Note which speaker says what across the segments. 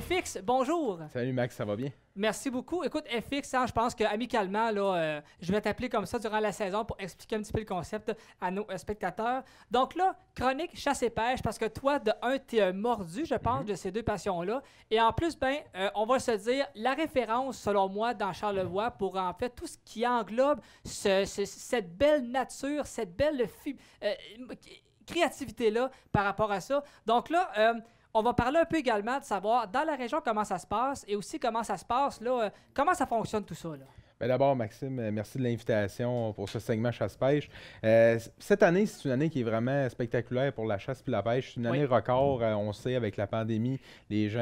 Speaker 1: FX, bonjour.
Speaker 2: Salut Max, ça va bien?
Speaker 1: Merci beaucoup. Écoute, FX, hein, je pense qu'amicalement, je vais t'appeler comme ça durant la saison pour expliquer un petit peu le concept à nos spectateurs. Donc là, chronique chasse et pêche, parce que toi, de un, tu es mordu, je pense, de ces deux passions-là. Et en plus, on va se dire, la référence, selon moi, dans Charlevoix, pour en fait tout ce qui englobe cette belle nature, cette belle créativité-là par rapport à ça. Donc là, on va parler un peu également de savoir dans la région comment ça se passe et aussi comment ça se passe, là, comment ça fonctionne tout ça, là.
Speaker 2: Ben d'abord, Maxime, merci de l'invitation pour ce segment chasse-pêche. Cette année, c'est une année qui est vraiment spectaculaire pour la chasse et la pêche. C'est une année record. On sait, avec la pandémie, les gens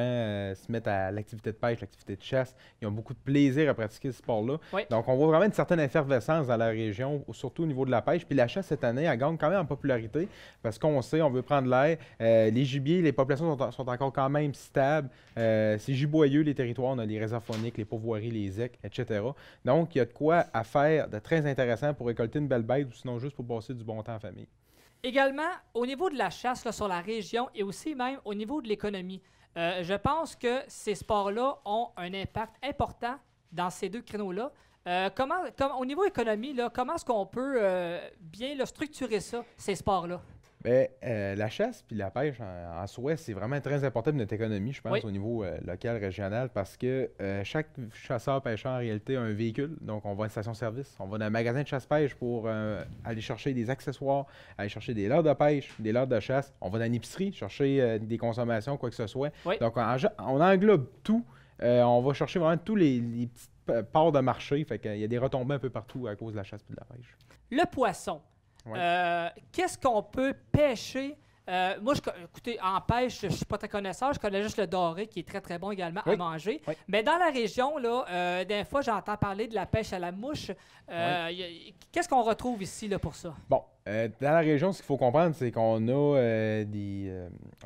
Speaker 2: se mettent à l'activité de pêche, l'activité de chasse. Ils ont beaucoup de plaisir à pratiquer ce sport-là.
Speaker 1: Oui.
Speaker 2: Donc, on voit vraiment une certaine effervescence dans la région, surtout au niveau de la pêche. Puis la chasse, cette année, elle gagne quand même en popularité parce qu'on sait, on veut prendre l'air. Les gibiers, les populations sont encore quand même stables. C'est giboyeux, les territoires. On a les réserves fauniques, les pourvoiries, les ecs, etc. Donc, il y a de quoi à faire de très intéressant pour récolter une belle bête ou sinon juste pour passer du bon temps en famille.
Speaker 1: Également, au niveau de la chasse là, sur la région et aussi même au niveau de l'économie, je pense que ces sports-là ont un impact important dans ces deux créneaux-là. Au niveau économie, là, comment est-ce qu'on peut bien là, structurer ça, ces sports-là?
Speaker 2: Bien, la chasse puis la pêche en soi, c'est vraiment très important pour notre économie, je pense, au niveau local, régional, parce que chaque chasseur-pêcheur, en réalité, a un véhicule. Donc, on va à une station-service, on va dans un magasin de chasse-pêche pour aller chercher des accessoires, aller chercher des leurres de pêche, des leurres de chasse. On va dans une épicerie chercher des consommations, quoi que ce soit.
Speaker 1: Oui.
Speaker 2: Donc, on englobe tout. On va chercher vraiment tous les petites parts de marché. Fait qu'il y a des retombées un peu partout à cause de la chasse et de la pêche.
Speaker 1: Le poisson. Qu'est-ce qu'on peut pêcher? Moi, écoutez, en pêche, je ne suis pas très connaisseur. Je connais juste le doré, qui est très, très bon également à manger.
Speaker 2: Oui.
Speaker 1: Mais dans la région, là, des fois, j'entends parler de la pêche à la mouche. Qu'est-ce qu'on retrouve ici là, pour ça?
Speaker 2: Bon, dans la région, ce qu'il faut comprendre, c'est qu'on a,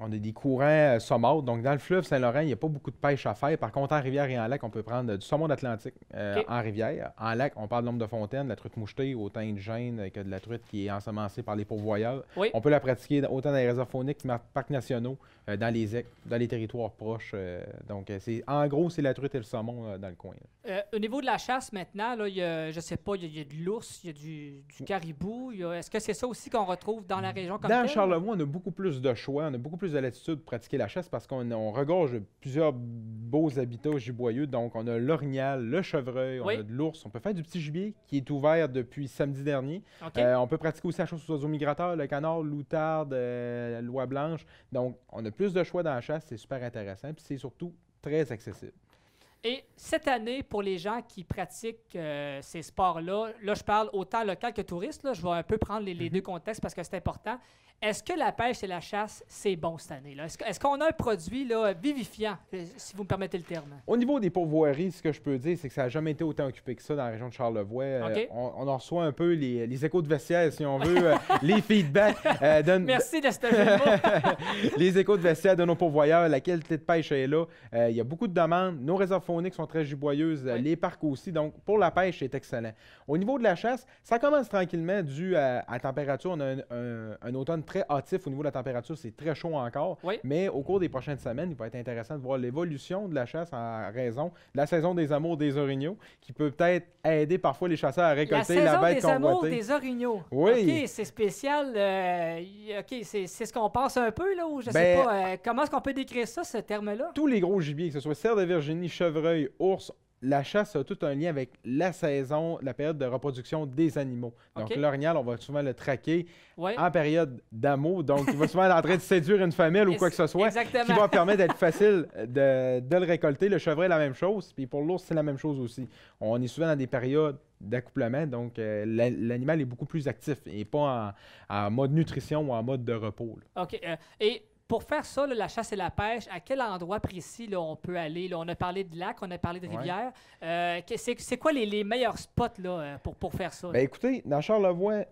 Speaker 2: on a des courants saumâtres. Donc, dans le fleuve Saint-Laurent, il n'y a pas beaucoup de pêche à faire. Par contre, en rivière et en lac, on peut prendre du saumon d'Atlantique en rivière. En lac, on parle de l'ombre de fontaine, de la truite mouchetée, autant de gêne que de la truite qui est ensemencée par les pourvoyeurs.
Speaker 1: Oui.
Speaker 2: On peut la pratiquer autant dans les réserves fauniques que parcs nationaux, dans les ecs, dans les territoires proches. Donc, en gros, c'est la truite et le saumon dans le coin.
Speaker 1: Au niveau de la chasse, maintenant, là, je ne sais pas, il y a de l'ours, il y a du caribou. Est-ce que c'est ça aussi qu'on retrouve dans la région comme
Speaker 2: Dans
Speaker 1: telle?
Speaker 2: Charlevoix, on a beaucoup plus de choix, on a beaucoup plus de latitude pour pratiquer la chasse parce qu'on regorge plusieurs beaux habitats giboyeux. Donc, on a l'orignal, le chevreuil, on a de l'ours. On peut faire du petit gibier qui est ouvert depuis samedi dernier. On peut pratiquer aussi la chasse aux oiseaux migrateurs, le canard, l'outarde, l'oie blanche. Donc, on a plus de choix dans la chasse, c'est super intéressant. Puis, c'est surtout très accessible.
Speaker 1: Et cette année, pour les gens qui pratiquent ces sports-là, là, je parle autant local que touriste, là, je vais un peu prendre les deux contextes parce que c'est important. Est-ce que la pêche et la chasse, c'est bon cette année-là? Est-ce qu'on a un produit là, vivifiant, si vous me permettez le terme?
Speaker 2: Au niveau des pourvoiries, ce que je peux dire, c'est que ça n'a jamais été autant occupé que ça dans la région de Charlevoix. On en reçoit un peu les échos de vestiaire, si on veut, les feedbacks.
Speaker 1: Merci de ce jeu de mots.
Speaker 2: Les échos de vestiaire de nos pourvoyeurs, la qualité de pêche est là. Il y a beaucoup de demandes. Nos réserves fauniques sont très giboyeuses, les parcs aussi. Donc, pour la pêche, c'est excellent. Au niveau de la chasse, ça commence tranquillement dû à la température. On a un automne très hâtif au niveau de la température, c'est très chaud encore. Mais au cours des prochaines semaines, il va être intéressant de voir l'évolution de la chasse en raison de la saison des amours des orignaux, qui peut peut-être aider parfois les chasseurs à récolter la bête convoitée.
Speaker 1: La saison des amours des orignaux.
Speaker 2: Oui.
Speaker 1: OK, c'est spécial. OK, c'est ce qu'on pense un peu, là, ou je sais pas. Comment est-ce qu'on peut décrire ça, ce terme-là?
Speaker 2: Tous les gros gibiers, que ce soit cerf de Virginie, chevreuil, ours, la chasse a tout un lien avec la saison, la période de reproduction des animaux. Donc, l'orignal, on va souvent le traquer en période d'amour. Donc, il va souvent être en train de séduire une femelle ou quoi que ce soit, qui va permettre d'être facile de le récolter. Le chevreuil, la même chose. Puis pour l'ours, c'est la même chose aussi. On est souvent dans des périodes d'accouplement, donc l'animal est beaucoup plus actif et pas en mode nutrition ou en mode de repos.
Speaker 1: Là. OK. Et pour faire ça, là, la chasse et la pêche, à quel endroit précis là, on peut aller? Là, on a parlé de lac, on a parlé de rivière. C'est quoi les meilleurs spots là, pour faire ça?
Speaker 2: Bien, écoutez, dans Charlevoix,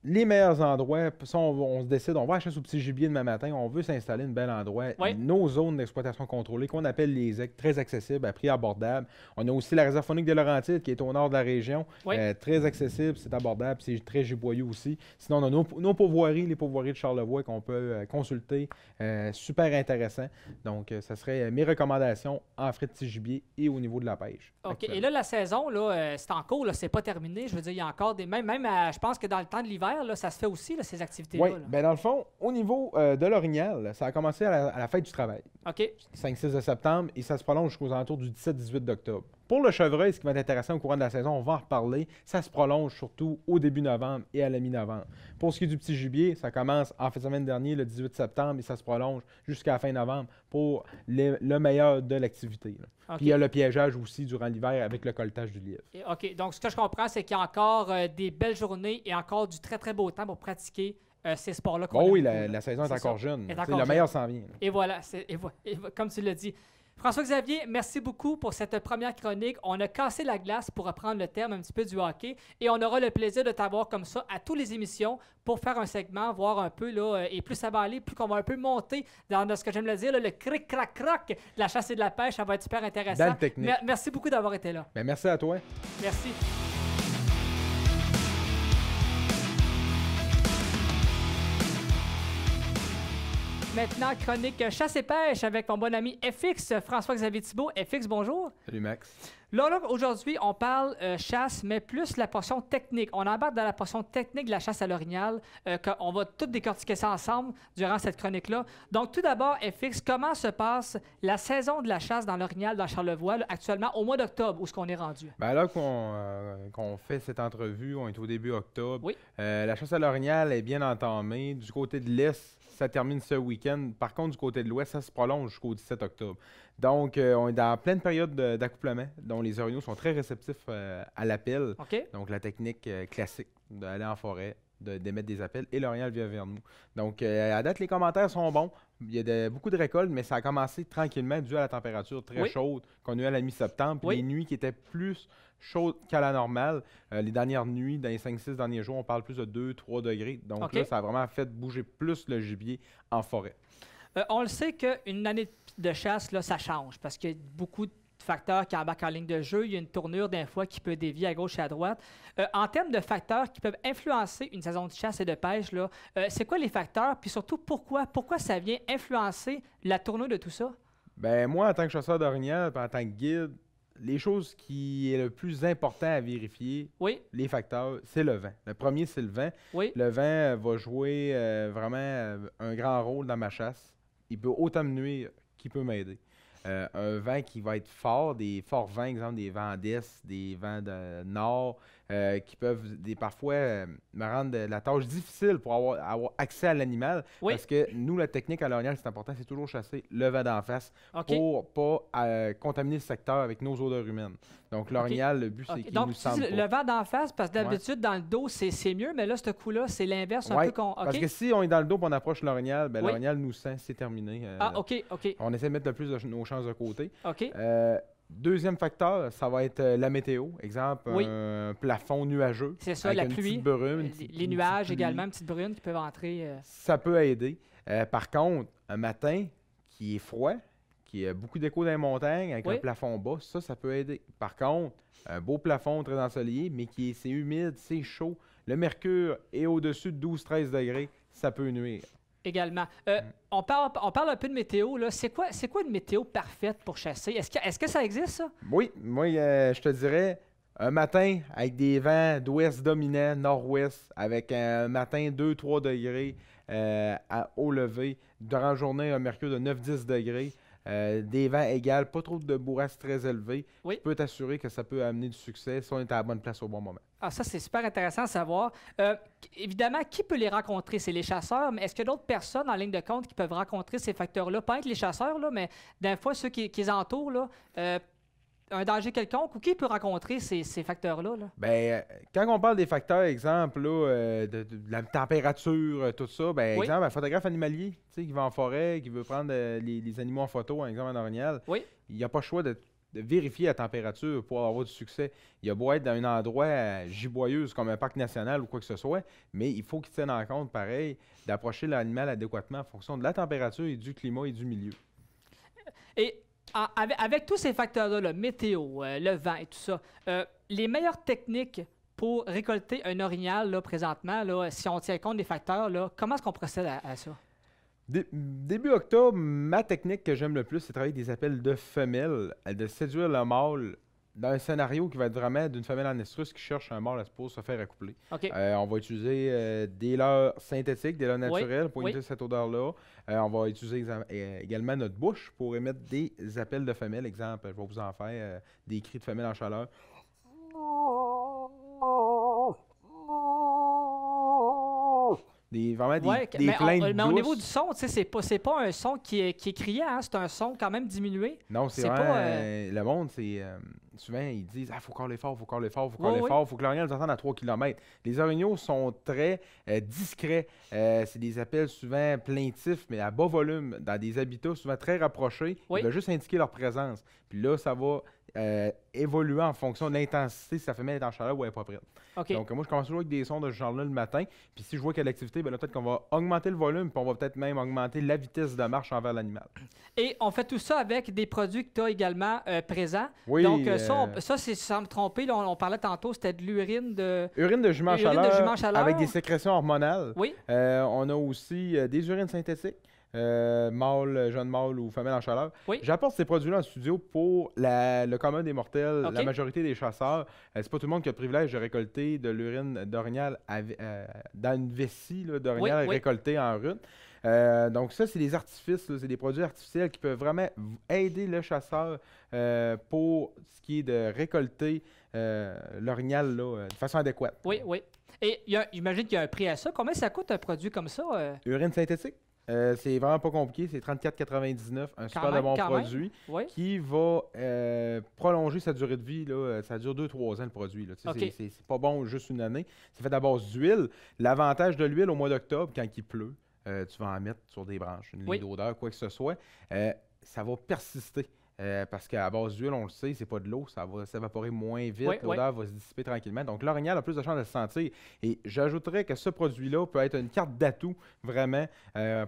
Speaker 2: les meilleurs endroits, ça, on se décide, on va à la chasse au petit gibier demain matin, on veut s'installer un bel endroit.
Speaker 1: Oui.
Speaker 2: Nos zones d'exploitation contrôlée, qu'on appelle les ZEC, très accessibles, à prix abordable. On a aussi la réserve faunique de Laurentides, qui est au nord de la région,
Speaker 1: oui.
Speaker 2: Très accessible, c'est abordable, c'est très giboyeux aussi. Sinon, on a nos pourvoiries, les pourvoiries de Charlevoix qu'on peut consulter, super intéressant. Donc, ça serait mes recommandations en frais de petit gibier et au niveau de la pêche.
Speaker 1: OK. Et là, la saison, là, c'est en cours, c'est pas terminé. Je veux dire, il y a encore des... Même je pense que dans le temps de l'hiver, là, ça se fait aussi, là, ces activités-là.
Speaker 2: Oui, bien dans le fond, au niveau de l'Orignal, ça a commencé à la fête du travail.
Speaker 1: OK.
Speaker 2: 5-6 de septembre et ça se prolonge jusqu'aux alentours du 17-18 d'octobre. Pour le chevreuil, ce qui va être intéressant au courant de la saison, on va en reparler, ça se prolonge surtout au début novembre et à la mi-novembre. Pour ce qui est du petit gibier, ça commence en fin de semaine dernière, le 18 septembre, et ça se prolonge jusqu'à la fin novembre pour le meilleur de l'activité. Okay. Puis il y a le piégeage aussi durant l'hiver avec le colletage du lièvre.
Speaker 1: OK. Donc, ce que je comprends, c'est qu'il y a encore des belles journées et encore du très, très beau temps pour pratiquer ces sports-là.
Speaker 2: Oui, la saison est encore jeune. Le meilleur s'en vient.
Speaker 1: Et voilà, comme tu l'as dit. François-Xavier, merci beaucoup pour cette première chronique. On a cassé la glace, pour reprendre le terme un petit peu du hockey, et on aura le plaisir de t'avoir comme ça à toutes les émissions pour faire un segment, voir un peu, là, et plus ça va aller, plus qu'on va un peu monter dans ce que j'aime le dire, là, le cric-crac-croc de la chasse et de la pêche. Ça va être super intéressant.
Speaker 2: Dans le technique.
Speaker 1: Merci beaucoup d'avoir été là.
Speaker 2: Bien, merci à toi.
Speaker 1: Merci. Maintenant, chronique chasse et pêche avec mon bon ami FX, François-Xavier Thibault. FX, bonjour.
Speaker 2: Salut Max.
Speaker 1: Là, aujourd'hui, on parle chasse, mais plus la portion technique. On embarque dans la portion technique de la chasse à l'orignal. On va tout décortiquer ça ensemble durant cette chronique-là. Donc, tout d'abord, FX, comment se passe la saison de la chasse dans l'orignal, dans Charlevoix, là, actuellement, au mois d'octobre, où est-ce qu'on est rendu?
Speaker 2: Bien, là qu'on fait cette entrevue, on est au début octobre.
Speaker 1: Oui.
Speaker 2: La chasse à l'orignal est bien entamée. Du côté de l'Est, ça termine ce week-end. Par contre, du côté de l'Ouest, ça se prolonge jusqu'au 17 octobre. Donc, on est dans pleine période d'accouplement, dont les orignaux sont très réceptifs à l'appel.
Speaker 1: Okay.
Speaker 2: Donc, la technique classique d'aller en forêt, d'émettre des appels, et l'orignal vient vers nous. Donc, à date, les commentaires sont bons. Il y a beaucoup de récoltes, mais ça a commencé tranquillement dû à la température très chaude qu'on a eu à la mi-septembre. Puis les nuits qui étaient plus chaudes qu'à la normale. Les dernières nuits, dans les 5-6 derniers jours, on parle plus de 2-3 degrés. Donc là, ça a vraiment fait bouger plus le gibier en forêt.
Speaker 1: On le sait qu'une année de chasse, là, ça change parce qu'il y a beaucoup de facteurs qui embarquent en ligne de jeu. Il y a une tournure d'un fois qui peut dévier à gauche et à droite. En termes de facteurs qui peuvent influencer une saison de chasse et de pêche, là, c'est quoi les facteurs? Puis surtout, pourquoi ça vient influencer la tournure de tout ça?
Speaker 2: Ben moi, en tant que chasseur d'orignal, en tant que guide, les choses qui est le plus important à vérifier, les facteurs, c'est le vent. Le premier, c'est le vent.
Speaker 1: Oui.
Speaker 2: Le vent va jouer vraiment un grand rôle dans ma chasse. Il peut autant me nuire qu'il peut m'aider. Un vent qui va être fort, des forts vents, exemple des vents d'est, des vents de nord, qui peuvent parfois me rendre la tâche difficile pour avoir accès à l'animal. Parce que nous, la technique à l'orignal, c'est important, c'est toujours chasser le vent d'en face pour pas contaminer le secteur avec nos odeurs humaines. Donc l'orignal, le but, c'est qu'il nous sente pas.
Speaker 1: Le vent d'en face, parce que d'habitude, dans le dos, c'est mieux, mais là, ce coup-là, c'est l'inverse. Un peu
Speaker 2: parce que si on est dans le dos et on approche l'orignal, ben, l'orignal nous sent, c'est terminé.
Speaker 1: OK.
Speaker 2: On essaie de mettre le plus de nos chances de côté.
Speaker 1: OK.
Speaker 2: Deuxième facteur, ça va être la météo. Exemple, un plafond nuageux.
Speaker 1: C'est ça, la pluie.
Speaker 2: Brume,
Speaker 1: les nuages également, une petite brune qui peuvent entrer.
Speaker 2: Ça peut aider. Par contre, un matin qui est froid, qui a beaucoup d'écho dans les montagnes, avec un plafond bas, ça peut aider. Par contre, un beau plafond très ensoleillé, mais c'est humide, c'est chaud. Le mercure est au-dessus de 12-13 degrés, ça peut nuire.
Speaker 1: Également. On parle un peu de météo. Là. C'est quoi une météo parfaite pour chasser? Est-ce que ça existe, ça?
Speaker 2: Oui. Moi, je te dirais, un matin avec des vents d'ouest dominant, nord-ouest, avec un matin 2-3 degrés au lever. Durant la journée, un mercure de 9-10 degrés. Des vents égaux, pas trop de bourrasques très élevées. Je peux t'assurer que ça peut amener du succès si on est à la bonne place au bon moment.
Speaker 1: Ah, ça, c'est super intéressant à savoir. Évidemment, qui peut les rencontrer? C'est les chasseurs, mais est-ce qu'il y a d'autres personnes en ligne de compte qui peuvent rencontrer ces facteurs-là? Pas être les chasseurs, là, mais d'un fois, ceux qui les entourent, là, un danger quelconque, ou qui peut rencontrer ces facteurs-là? Là?
Speaker 2: Bien, quand on parle des facteurs, exemple, là, de la température, tout ça, exemple, un photographe animalier, qui va en forêt, qui veut prendre les animaux en photo, un exemple en orignal, il n'y a pas le choix de vérifier la température pour avoir du succès. Il a beau être dans un endroit giboyeux comme un parc national ou quoi que ce soit, mais il faut qu'il tienne en compte, pareil, d'approcher l'animal adéquatement en fonction de la température et du climat et du milieu.
Speaker 1: Et avec tous ces facteurs-là, le météo, le vent et tout ça, les meilleures techniques pour récolter un orignal là, présentement, là, si on tient compte des facteurs, là, comment est-ce qu'on procède à ça?
Speaker 2: Début octobre, ma technique que j'aime le plus, c'est de travailler des appels de femelles, de séduire le mâle dans un scénario qui va être vraiment d'une femelle en estrus qui cherche un mâle pour se faire accoupler.
Speaker 1: Okay.
Speaker 2: On va utiliser des leurres synthétiques, des leurres naturels pour éviter cette odeur-là. On va utiliser également notre bouche pour émettre des appels de femelles. Exemple, je vais vous en faire des cris de femelles en chaleur. Vraiment des plaintes douces.
Speaker 1: Mais au niveau du son, c'est pas un son qui est criant, hein? C'est un son quand même diminué.
Speaker 2: Non, c'est vraiment... Le monde, souvent, ils disent « faut caler fort, faut caler fort, faut caler fort, faut que l'orignal nous entende à 3 km. » Les orignaux sont très discrets. C'est des appels souvent plaintifs, mais à bas volume, dans des habitats souvent très rapprochés. Ils veulent juste indiquer leur présence. Puis là, ça va évoluer en fonction de l'intensité, si sa femelle est en chaleur ou elle n'est pas prête.
Speaker 1: Okay.
Speaker 2: Donc, moi, je commence toujours avec des sons de ce genre-là le matin. Puis si je vois qu'il y a de l'activité, là, peut-être qu'on va augmenter le volume, puis on va peut-être même augmenter la vitesse de marche envers l'animal.
Speaker 1: Et on fait tout ça avec des produits que tu as également présents.
Speaker 2: Oui.
Speaker 1: Donc, ça c'est sans me tromper, là, on parlait tantôt, c'était de l'urine de...
Speaker 2: Urine de jument en chaleur avec des sécrétions hormonales.
Speaker 1: Oui.
Speaker 2: On a aussi des urines synthétiques. Mâle, jeune mâle ou femelle en chaleur.
Speaker 1: Oui.
Speaker 2: J'apporte ces produits-là en studio pour le commun des mortels,
Speaker 1: Okay.
Speaker 2: la majorité des chasseurs. C'est pas tout le monde qui a le privilège de récolter de l'urine d'orignal dans une vessie d'orignal récoltée en rut. Donc ça, c'est des artifices, c'est des produits artificiels qui peuvent vraiment aider le chasseur pour ce qui est de récolter l'orignal de façon adéquate.
Speaker 1: Oui, oui. Et j'imagine qu'il y a un prix à ça. Combien ça coûte un produit comme ça?
Speaker 2: Urine synthétique? C'est vraiment pas compliqué, c'est 34,99$, un super de bon produit qui va prolonger sa durée de vie. Là, ça dure 2-3 ans le produit. Là.
Speaker 1: Okay.
Speaker 2: C'est pas bon juste une année. C'est fait à base d'huile. L'avantage de l'huile au mois d'octobre, quand il pleut, tu vas en mettre sur des branches, une ligne d'odeur, quoi que ce soit, ça va persister. Parce qu'à base d'huile, on le sait, c'est pas de l'eau, ça va s'évaporer moins vite, l'odeur va se dissiper tranquillement. Donc l'orignal a plus de chances de se sentir. Et j'ajouterais que ce produit-là peut être une carte d'atout vraiment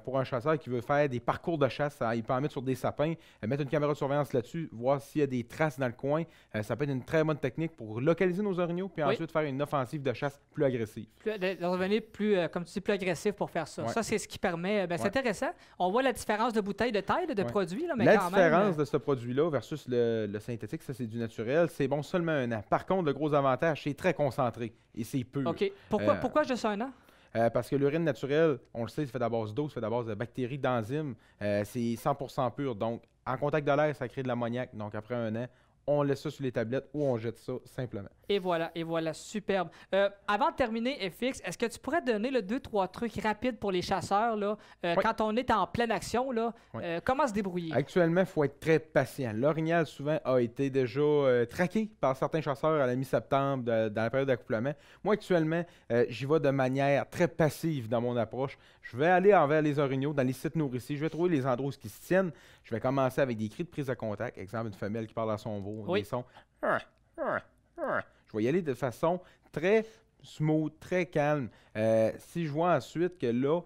Speaker 2: pour un chasseur qui veut faire des parcours de chasse. Il peut en mettre sur des sapins, mettre une caméra de surveillance là-dessus, voir s'il y a des traces dans le coin. Ça peut être une très bonne technique pour localiser nos orignaux, puis ensuite faire une offensive de chasse plus agressive.
Speaker 1: De revenir plus, comme tu dis, plus agressif pour faire ça. Ça, c'est ce qui permet... C'est intéressant. On voit la différence de bouteille de taille, de produit. Là, mais
Speaker 2: la
Speaker 1: quand
Speaker 2: différence
Speaker 1: même,
Speaker 2: de ce produit-là versus le synthétique, ça c'est du naturel, c'est bon seulement 1 an. Par contre, le gros avantage, c'est très concentré et c'est pur.
Speaker 1: OK. Pourquoi juste 1 an?
Speaker 2: Parce que l'urine naturelle, on le sait, c'est fait à base d'eau, c'est fait à base de bactéries, d'enzymes. C'est 100% pur. Donc, en contact de l'air, ça crée de l'ammoniac. Donc, après 1 an, on laisse ça sur les tablettes ou on jette ça simplement. Et
Speaker 1: voilà, superbe. Avant de terminer, FX, est-ce que tu pourrais donner 2-3 trucs rapides pour les chasseurs là, quand on est en pleine action, là, comment se débrouiller?
Speaker 2: Actuellement, il faut être très patient. L'orignal, souvent, a été déjà traqué par certains chasseurs à la mi-septembre, dans la période d'accouplement. Moi, actuellement, j'y vais de manière très passive dans mon approche. Je vais aller envers les orignaux, dans les sites nourriciers. Je vais trouver les endroits où ils se tiennent. Je vais commencer avec des cris de prise de contact. Exemple, une femelle qui parle à son veau, des sons. Je vais y aller de façon très smooth, très calme. Si je vois ensuite que là,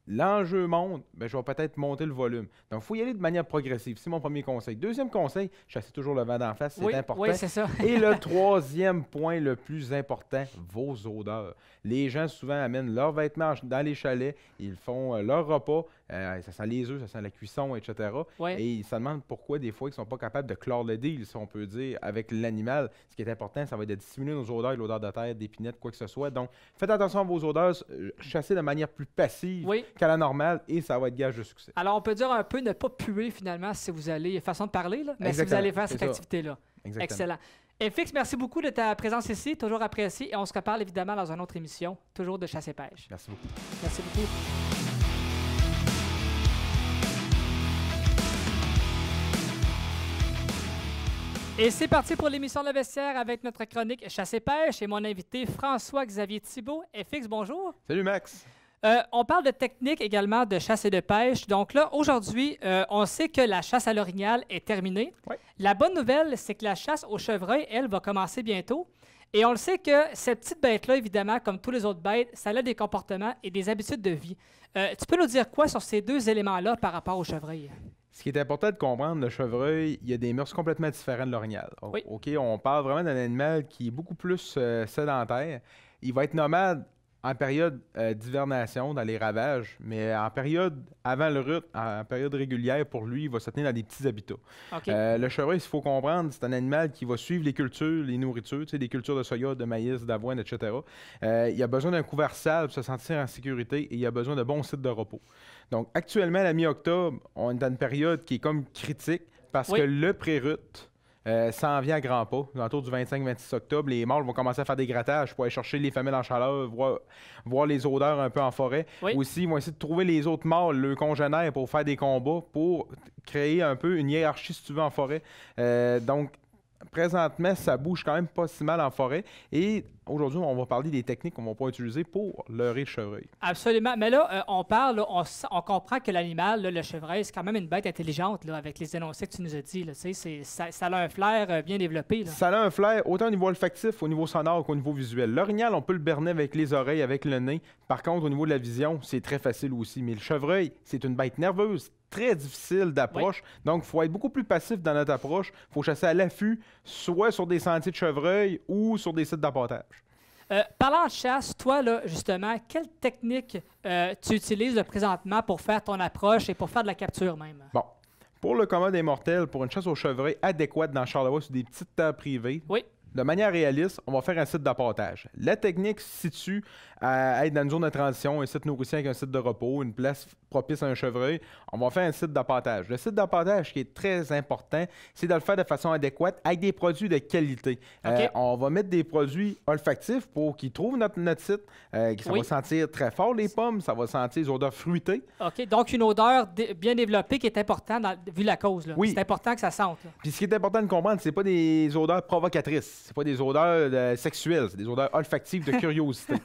Speaker 2: l'enjeu monte, je vais peut-être monter le volume. Donc, il faut y aller de manière progressive. C'est mon premier conseil. Deuxième conseil, chasser toujours le vent d'en face, c'est important.
Speaker 1: Oui, c'est ça.
Speaker 2: Et le troisième point le plus important, vos odeurs. Les gens souvent amènent leurs vêtements dans les chalets, ils font leur repas, ça sent les œufs, ça sent la cuisson, etc. Et ils se demandent pourquoi des fois ils ne sont pas capables de clore le deal, si on peut dire, avec l'animal. Ce qui est important, ça va être de dissimuler nos odeurs, l'odeur de terre, d'épinette, quoi que ce soit. Donc, faites attention à vos odeurs, chassez de manière plus passive qu'à la normale et ça va être gage de succès.
Speaker 1: Alors, on peut dire un peu ne pas puer finalement si vous allez, façon de parler, là, mais si vous allez faire cette activité-là.
Speaker 2: Exactement.
Speaker 1: Excellent. FX, merci beaucoup de ta présence ici, toujours apprécié. Et on se reparle évidemment dans une autre émission, toujours de Chasse et Pêche.
Speaker 2: Merci beaucoup.
Speaker 1: Merci beaucoup. Et c'est parti pour l'émission Le Vestiaire avec notre chronique Chasse et Pêche et mon invité François-Xavier Thibault. FX, bonjour.
Speaker 2: Salut Max.
Speaker 1: On parle de technique également de chasse et de pêche. Donc là, aujourd'hui, on sait que la chasse à l'orignal est terminée.
Speaker 2: Oui.
Speaker 1: La bonne nouvelle, c'est que la chasse au chevreuil, elle, va commencer bientôt. Et on le sait que cette petite bête-là, évidemment, comme tous les autres bêtes, ça a des comportements et des habitudes de vie. Tu peux nous dire quoi sur ces deux éléments-là par rapport au chevreuil?
Speaker 2: Ce qui est important de comprendre, le chevreuil, il y a des mœurs complètement différentes de l'orignal.
Speaker 1: Oui.
Speaker 2: OK, on parle vraiment d'un animal qui est beaucoup plus sédentaire. Il va être nomade en période d'hivernation, dans les ravages, mais en période avant le rut, en période régulière, pour lui, il va se tenir dans des petits habitats.
Speaker 1: Okay.
Speaker 2: Le chevreuil, il faut comprendre, c'est un animal qui va suivre les cultures, les nourritures, tu sais, des cultures de soya, de maïs, d'avoine, etc. Il a besoin d'un couvert sale pour se sentir en sécurité et il a besoin de bons sites de repos. Donc, actuellement, à la mi-octobre, on est dans une période qui est comme critique parce que le pré-rut s'en vient à grands pas. Autour du 25-26 octobre, les mâles vont commencer à faire des grattages pour aller chercher les femelles en chaleur, voir les odeurs un peu en forêt. Aussi, ils vont essayer de trouver les autres mâles, leurs congénères, pour faire des combats, pour créer un peu une hiérarchie, si tu veux, en forêt. Donc, présentement, ça bouge quand même pas si mal en forêt. Et aujourd'hui, on va parler des techniques qu'on va pouvoir utiliser pour leurrer le chevreuil.
Speaker 1: Absolument. Mais là, on parle, là, on comprend que l'animal, là, le chevreuil, c'est quand même une bête intelligente là, avec les énoncés que tu nous as dit. Là, ça a un flair bien développé. Là.
Speaker 2: Ça a un flair autant au niveau olfactif, au niveau sonore qu'au niveau visuel. L'orignal, on peut le berner avec les oreilles, avec le nez. Par contre, au niveau de la vision, c'est très facile aussi. Mais le chevreuil, c'est une bête nerveuse, très difficile d'approche. Donc, il faut être beaucoup plus passif dans notre approche. Il faut chasser à l'affût, soit sur des sentiers de chevreuil ou sur des sites d'appâtage.
Speaker 1: Parlant de chasse, toi, là, justement, quelle technique tu utilises présentement pour faire ton approche et pour faire de la capture même?
Speaker 2: Bon. Pour le commun des mortels, pour une chasse au chevreuil adéquate dans Charlevoix sur des petites terres privées, de manière réaliste, on va faire un site d'appâtage. La technique se situe à être dans une zone de transition, un site nourricier avec un site de repos, une place propice à un chevreuil. On va faire un site d'appâtage. Le site d'appâtage, qui est très important, c'est de le faire de façon adéquate avec des produits de qualité. On va mettre des produits olfactifs pour qu'ils trouvent notre site. Ça va sentir très fort les pommes, ça va sentir les odeurs fruitées.
Speaker 1: OK, donc une odeur bien développée qui est importante vu la cause. Là. C'est important que ça sente. Là.
Speaker 2: Puis ce qui est important de comprendre, c'est pas des odeurs provocatrices, c'est pas des odeurs sexuelles, c'est des odeurs olfactives de curiosité.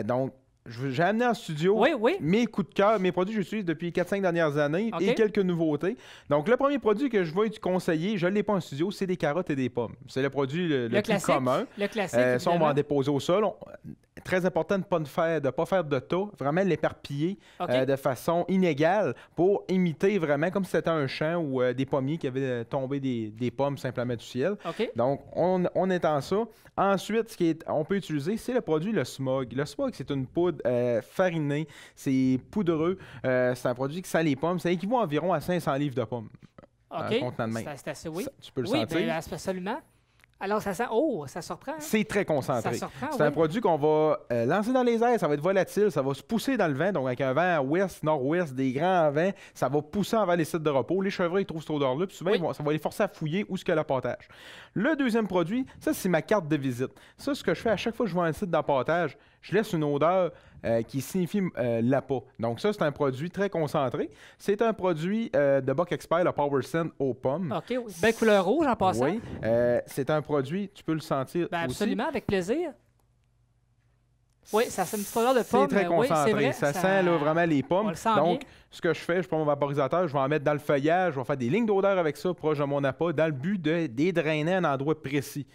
Speaker 2: Donc, j'ai amené en studio mes coups de cœur, mes produits que j'utilise depuis 4-5 dernières années et quelques nouveautés. Donc, le premier produit que je vais conseiller, je ne l'ai pas en studio, c'est des carottes et des pommes. C'est le produit le plus commun.
Speaker 1: Le classique,
Speaker 2: ça, on va en déposer au sol. Très important de ne pas faire de tas, vraiment l'éparpiller de façon inégale pour imiter vraiment comme si c'était un champ ou des pommiers qui avaient tombé des pommes simplement du ciel. Donc, on étend ça. Ensuite, on peut utiliser, c'est le produit le smog. Le smog, c'est une poudre farinée, c'est poudreux, c'est un produit qui sent les pommes. Ça équivaut environ à 500 livres de pommes. Un contenant de main.
Speaker 1: C'est assez,
Speaker 2: tu peux le sentir.
Speaker 1: Oui, absolument. Alors, ça sent... Oh, ça surprend. Hein?
Speaker 2: C'est très concentré.
Speaker 1: Ça surprend,
Speaker 2: c'est un produit qu'on va lancer dans les airs, ça va être volatile, ça va se pousser dans le vent, donc avec un vent ouest, nord-ouest, des grands vents, ça va pousser envers les sites de repos. Les chevreuils ils trouvent cette odeur-là, puis souvent, ça va les forcer à fouiller où est-ce qu'il y a l'appâtage. Le deuxième produit, ça, c'est ma carte de visite. Ça, ce que je fais à chaque fois que je vois un site d'appâtage, je laisse une odeur qui signifie l'appât. Donc ça, c'est un produit très concentré. C'est un produit de Buck Expert, le Power Scent aux pommes.
Speaker 1: OK, belle couleur rouge en passant.
Speaker 2: Oui, c'est un produit, tu peux le sentir
Speaker 1: absolument,
Speaker 2: aussi.
Speaker 1: Avec plaisir. Oui, ça sent une petite odeur de pomme.
Speaker 2: C'est très concentré.
Speaker 1: Vrai,
Speaker 2: ça sent là, vraiment les pommes.
Speaker 1: On le sent
Speaker 2: Donc,
Speaker 1: bien.
Speaker 2: ce que je fais, je prends mon vaporisateur, je vais en mettre dans le feuillage, je vais faire des lignes d'odeur avec ça proche de mon appât, dans le but de dédrainer un endroit précis.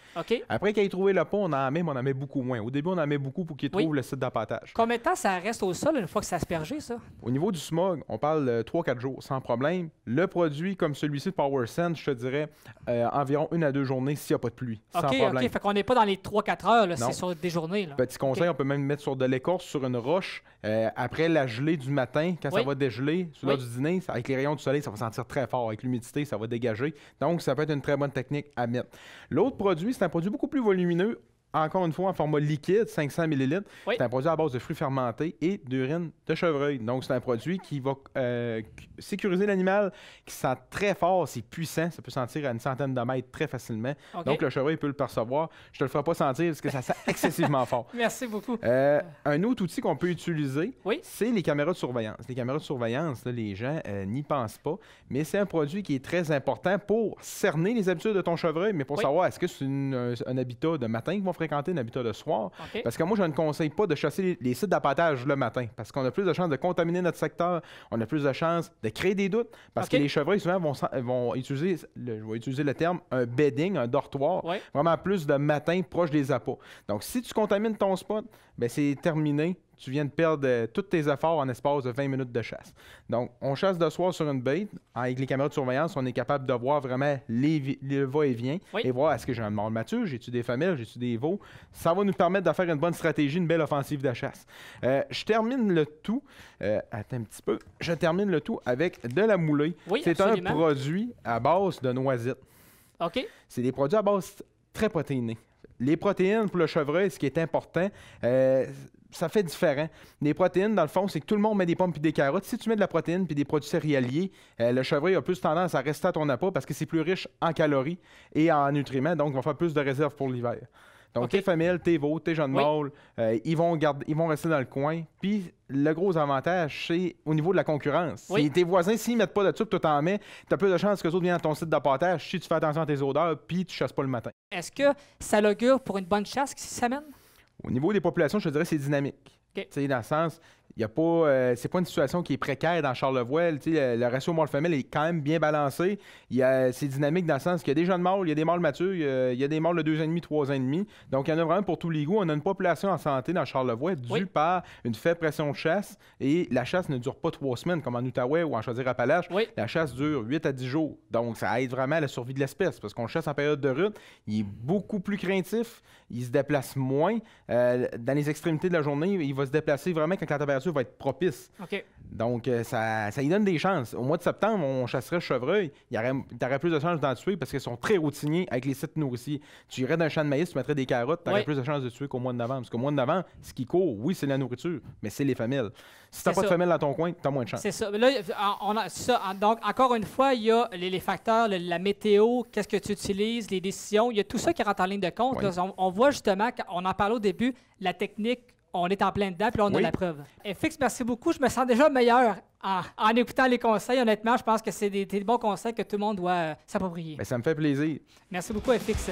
Speaker 2: Après qu'il ait trouvé le pot, on en met beaucoup moins. Au début, on en met beaucoup pour qu'il trouve le site d'appâtage.
Speaker 1: Combien de temps ça reste au sol une fois que c'est aspergé, ça?
Speaker 2: Au niveau du smog, on parle de 3-4 jours, sans problème. Le produit, comme celui-ci de Power Scent, je te dirais environ 1 à 2 journées s'il n'y a pas de pluie. Sans problème.
Speaker 1: OK, fait qu'on n'est pas dans les 3-4 heures, là, c'est sur des journées. Là.
Speaker 2: Petit conseil, on peut même mettre sur de l'écorce, sur une roche, après la gelée du matin, quand ça va dégeler, sur l'heure du dîner, avec les rayons du soleil, ça va sentir très fort. Avec l'humidité, ça va dégager. Donc, ça peut être une très bonne technique à mettre. L'autre produit, c'est un produit beaucoup plus volumineux. Encore une fois, en format liquide, 500 ml. C'est un produit à base de fruits fermentés et d'urine de chevreuil. Donc, c'est un produit qui va sécuriser l'animal, qui sent très fort, c'est puissant. Ça peut sentir à une centaine de mètres très facilement. Donc, le chevreuil peut le percevoir. Je ne te le ferai pas sentir parce que ça sent excessivement fort.
Speaker 1: Merci beaucoup.
Speaker 2: Un autre outil qu'on peut utiliser, c'est les caméras de surveillance. Les caméras de surveillance, là, les gens n'y pensent pas, mais c'est un produit qui est très important pour cerner les habitudes de ton chevreuil, mais pour savoir est-ce que c'est un habitat de matin qu'ils vont fréquenter un habitat de soir. Parce que moi, je ne conseille pas de chasser les sites d'appâtage le matin. Parce qu'on a plus de chances de contaminer notre secteur. On a plus de chances de créer des doutes. Parce que les chevreuils, souvent, vont utiliser, je vais utiliser le terme, un bedding, un dortoir. Vraiment plus de matin proche des appâts. Donc, si tu contamines ton spot, ben c'est terminé. Tu viens de perdre tous tes efforts en espace de 20 minutes de chasse. Donc, on chasse de soir sur une bête. Avec les caméras de surveillance, on est capable de voir vraiment le va-et-vient et voir est-ce que j'ai un mâle mature, j'ai-tu des femelles, j'ai-tu des veaux. Ça va nous permettre de faire une bonne stratégie, une belle offensive de chasse. Je termine le tout. Attends un petit peu. Je termine le tout avec de la moulée. C'est un produit à base de noisettes. C'est des produits à base très protéinés. Les protéines pour le chevreuil, ce qui est important, ça fait différent. Les protéines, dans le fond, c'est que tout le monde met des pommes et des carottes. Si tu mets de la protéine puis des produits céréaliers, le chevreuil a plus tendance à rester à ton appât parce que c'est plus riche en calories et en nutriments, donc il va faire plus de réserves pour l'hiver. Donc, tes femelles, tes veaux, tes jeunes mâles, ils vont rester dans le coin. Puis, le gros avantage, c'est au niveau de la concurrence. Si tes voisins, s'ils ne mettent pas de tube, toi t'en mets, tu as plus de chances que les autres viennent à ton site d'appâtage si tu fais attention à tes odeurs puis tu chasses pas le matin.
Speaker 1: Est-ce que ça l'augure pour une bonne chasse qui s'amène?
Speaker 2: Au niveau des populations, je te dirais que c'est dynamique. Tu sais, dans le sens, il y a pas, c'est pas une situation qui est précaire dans Charlevoix. Le ratio mâle-femelle est quand même bien balancé. C'est dynamique dans le sens qu'il y a des jeunes mâles, il y a des mâles matures, il y a des mâles de 2 ans et demi, 3 ans et demi. Donc, il y en a vraiment pour tous les goûts. On a une population en santé dans Charlevoix due par une faible pression de chasse. Et la chasse ne dure pas 3 semaines comme en Outaouais ou en Chaudière-Appalaches. La chasse dure 8 à 10 jours. Donc, ça aide vraiment à la survie de l'espèce parce qu'on chasse en période de rut. Il est beaucoup plus craintif. Il se déplace moins. Dans les extrémités de la journée, il va se déplacer vraiment quand la température va être propice. Donc, ça y donne des chances. Au mois de septembre, on chasserait le chevreuil. Tu aurais plus de chances d'en tuer parce qu'ils sont très routiniers avec les sites nourriciers. Tu irais dans un champ de maïs, tu mettrais des carottes, tu aurais plus de chances de tuer qu'au mois de novembre. Parce qu'au mois de novembre, ce qui court, oui, c'est la nourriture, mais c'est les femelles. Si tu n'as pas de femelles dans ton coin, tu as moins de chances.
Speaker 1: C'est ça. Là, donc, encore une fois, il y a les facteurs, la météo, qu'est-ce que tu utilises, les décisions. Il y a tout ça qui rentre en ligne de compte. Là, on voit justement, on en parlait au début, la technique. On est en plein dedans, puis là, on a la preuve. FX, merci beaucoup. Je me sens déjà meilleur en écoutant les conseils. Honnêtement, je pense que c'est des bons conseils que tout le monde doit s'approprier.
Speaker 2: Ça me fait plaisir.
Speaker 1: Merci beaucoup, FX.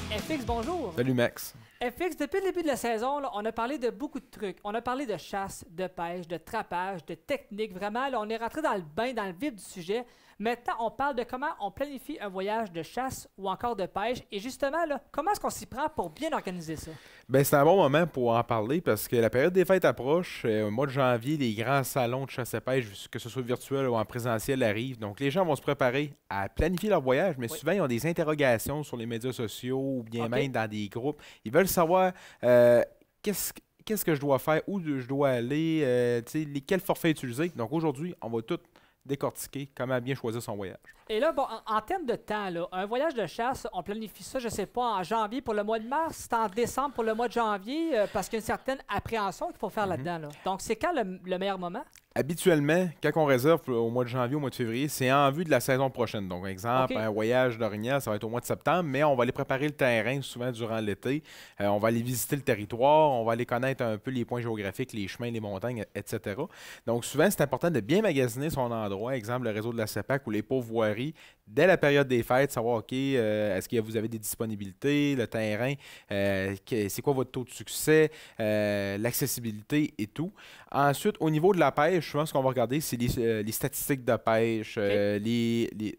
Speaker 1: FX, bonjour.
Speaker 2: Salut, Max.
Speaker 1: FX, depuis le début de la saison, là, on a parlé de beaucoup de trucs. On a parlé de chasse, de pêche, de trapage, de technique. Vraiment, là, on est rentré dans le bain, dans le vif du sujet. Maintenant, on parle de comment on planifie un voyage de chasse ou encore de pêche. Et justement, là, comment est-ce qu'on s'y prend pour bien organiser ça?
Speaker 2: Bien, c'est un bon moment pour en parler parce que la période des fêtes approche. Au mois de janvier, les grands salons de chasse et pêche, que ce soit virtuel ou en présentiel, arrivent. Donc, les gens vont se préparer à planifier leur voyage, mais souvent, ils ont des interrogations sur les médias sociaux ou bien même dans des groupes. Ils veulent savoir qu'est-ce que je dois faire, où je dois aller, quel forfait utiliser. Donc, aujourd'hui, on va tout décortiquer comment bien choisir son voyage.
Speaker 1: Et là, bon, en termes de temps, là, un voyage de chasse, on planifie ça, je ne sais pas, en janvier pour le mois de mars, c'est en décembre pour le mois de janvier, parce qu'il y a une certaine appréhension qu'il faut faire là-dedans. Là. Donc, c'est quand le meilleur moment?
Speaker 2: Habituellement, quand on réserve au mois de janvier, au mois de février, c'est en vue de la saison prochaine. Donc, exemple, un voyage d'orignal, ça va être au mois de septembre, mais on va aller préparer le terrain souvent durant l'été. On va aller visiter le territoire, on va aller connaître un peu les points géographiques, les chemins, les montagnes, etc. Donc, souvent, c'est important de bien magasiner son endroit. Exemple, le réseau de la CEPAC ou les pourvoiries, dès la période des fêtes, savoir, OK, est-ce que vous avez des disponibilités, le terrain, c'est quoi votre taux de succès, l'accessibilité et tout. Ensuite, au niveau de la pêche, souvent, ce qu'on va regarder, c'est les statistiques de pêche,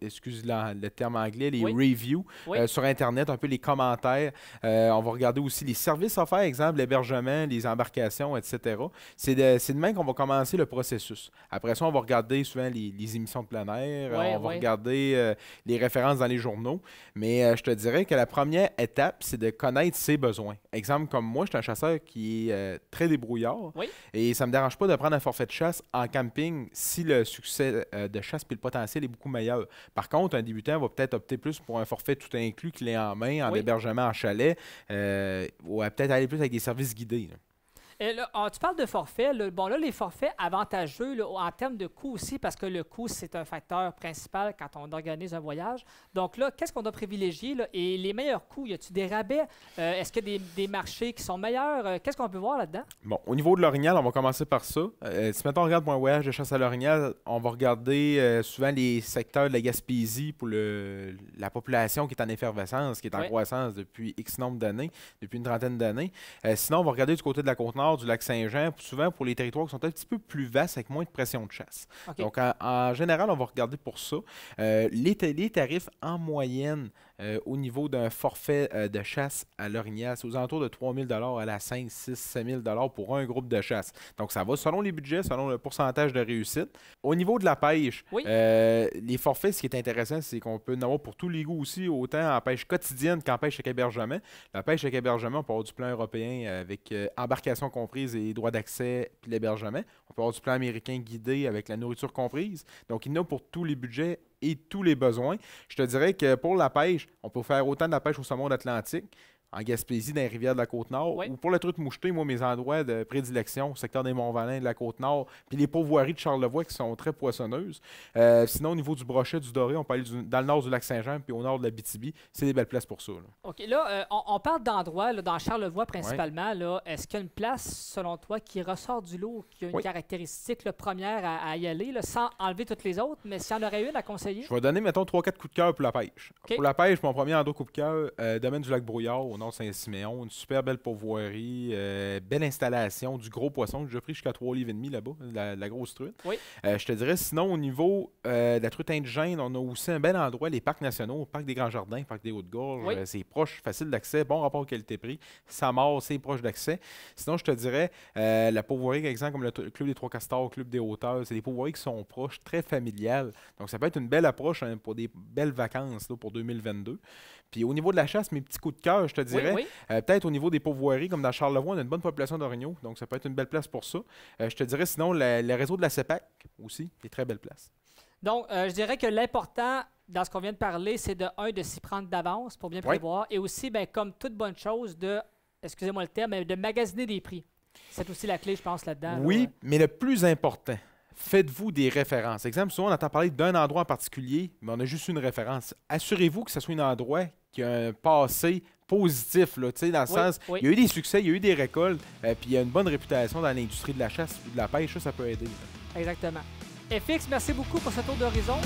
Speaker 2: excusez le terme anglais, les reviews sur Internet, un peu les commentaires. On va regarder aussi les services offerts, exemple, l'hébergement, les embarcations, etc. C'est de même qu'on va commencer le processus. Après ça, on va regarder souvent les émissions de plein air, on va regarder les références dans les journaux. Mais je te dirais que la première étape, c'est de connaître ses besoins. Exemple, comme moi, je suis un chasseur qui est très débrouillard et ça ne me dérange pas de prendre un forfait de chasse en camping si le succès de chasse et le potentiel est beaucoup meilleur. Par contre, un débutant va peut-être opter plus pour un forfait tout inclus clé en main, en hébergement en chalet, ou peut-être aller plus avec des services guidés. Là.
Speaker 1: Et là, tu parles de forfait. Bon, là, les forfaits avantageux là, en termes de coût aussi, parce que le coût, c'est un facteur principal quand on organise un voyage. Donc là, qu'est-ce qu'on doit privilégier? Là? Et les meilleurs coûts, y a-t-il des rabais? Est-ce qu'il y a des marchés qui sont meilleurs? Qu'est-ce qu'on peut voir là-dedans?
Speaker 2: Bon, au niveau de l'Orignal, on va commencer par ça. Si maintenant on regarde pour un voyage de chasse à l'Orignal, on va regarder souvent les secteurs de la Gaspésie pour la population qui est en effervescence, qui est en croissance depuis X nombre d'années, depuis une trentaine d'années. Sinon, on va regarder du côté de la Côte-Nord, du Lac-Saint-Jean, souvent pour les territoires qui sont un petit peu plus vastes avec moins de pression de chasse. Okay. Donc, en général, on va regarder pour ça. Les tarifs en moyenne au niveau d'un forfait de chasse à l'Orignal, c'est aux alentours de 3 000 à la 5, 6, 7 000 pour un groupe de chasse. Donc, ça va selon les budgets, selon le pourcentage de réussite. Au niveau de la pêche, les forfaits, ce qui est intéressant, c'est qu'on peut en avoir pour tous les goûts aussi, autant en pêche quotidienne qu'en pêche avec hébergement. La pêche avec hébergement, on peut avoir du plan européen avec embarcation comprise et droit d'accès puis l'hébergement. On peut avoir du plan américain guidé avec la nourriture comprise. Donc, il y en a pour tous les budgets et tous les besoins. Je te dirais que pour la pêche, on peut faire autant de la pêche au saumon d'Atlantique, en Gaspésie, dans les rivières de la Côte-Nord, ou pour la truite mouchetée, moi, mes endroits de prédilection, au secteur des Monts-Valin, de la Côte-Nord, puis les pourvoiries de Charlevoix qui sont très poissonneuses. Sinon, au niveau du brochet, du doré, on peut aller dans le nord du Lac-Saint-Jean, puis au nord de la Bitibi. C'est des belles places pour ça. Là.
Speaker 1: OK. Là, on parle d'endroits, dans Charlevoix principalement. Là, est-ce qu'il y a une place, selon toi, qui ressort du lot, qui a une caractéristique première à y aller, là, sans enlever toutes les autres, mais s'il y en aurait une à conseiller?
Speaker 2: Je vais donner, mettons, 3-4 coups de cœur pour la pêche. Okay. Pour la pêche, mon premier endroit coup de cœur, domaine du Lac-Brouillard, au nord de Saint-Siméon, une super belle pourvoirie, belle installation, du gros poisson que j'ai pris jusqu'à 3,5 livres là-bas, la grosse truite. Oui. Je te dirais, sinon, au niveau de la truite indigène, on a aussi un bel endroit, les parcs nationaux, parc des Grands Jardins, parc des Hautes-Gorges. C'est proche, facile d'accès, bon rapport qualité-prix. Ça mord, c'est proche d'accès. Sinon, je te dirais, la pourvoirie, par exemple, comme le Club des Trois Castors, Club des Hauteurs, c'est des pourvoiries qui sont proches, très familiales. Donc, ça peut être une belle approche pour des belles vacances là, pour 2022. Puis au niveau de la chasse, mes petits coups de cœur, je te dirais, peut-être au niveau des pourvoiries, comme dans Charlevoix, on a une bonne population d'orignaux, donc ça peut être une belle place pour ça. Je te dirais sinon, le réseau de la CEPAC aussi, des très belles places.
Speaker 1: Donc, je dirais que l'important dans ce qu'on vient de parler, c'est de s'y prendre d'avance pour bien prévoir et aussi, comme toute bonne chose, excusez-moi le terme, mais de magasiner des prix. C'est aussi la clé, je pense, là-dedans.
Speaker 2: Oui, mais le plus important, faites-vous des références. Exemple, souvent, on entend parler d'un endroit en particulier, mais on a juste une référence. Assurez-vous que ce soit un endroit qui a un passé positif, là, dans le sens, il y a eu des succès, il y a eu des récoltes, puis il y a une bonne réputation dans l'industrie de la chasse ou de la pêche, ça peut aider.
Speaker 1: Exactement. FX, merci beaucoup pour ce tour d'horizon.